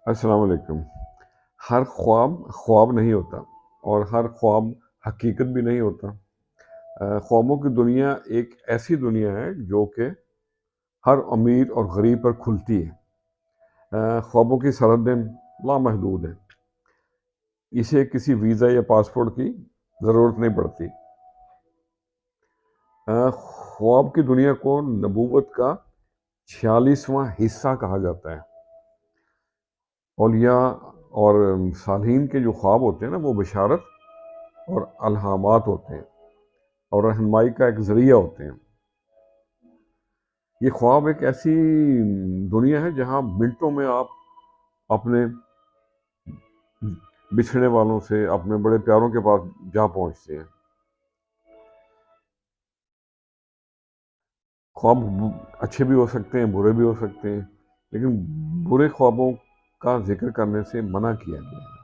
السلام علیکم۔ ہر خواب خواب نہیں ہوتا، اور ہر خواب حقیقت بھی نہیں ہوتا۔ خوابوں کی دنیا ایک ایسی دنیا ہے جو کہ ہر امیر اور غریب پر کھلتی ہے۔ خوابوں کی سرحدیں لامحدود ہیں، اسے کسی ویزا یا پاسپورٹ کی ضرورت نہیں پڑتی۔ خواب کی دنیا کو نبوت کا 46واں حصہ کہا جاتا ہے۔ اولیاء اور صالحین کے جو خواب ہوتے ہیں نا، وہ بشارت اور الہامات ہوتے ہیں، اور رہنمائی کا ایک ذریعہ ہوتے ہیں۔ یہ خواب ایک ایسی دنیا ہے جہاں منٹوں میں آپ اپنے بچھڑے والوں سے، اپنے بڑے پیاروں کے پاس جا پہنچتے ہیں۔ خواب اچھے بھی ہو سکتے ہیں، برے بھی ہو سکتے ہیں، لیکن برے خوابوں کا ذکر کرنے سے منع کیا گیا ہے۔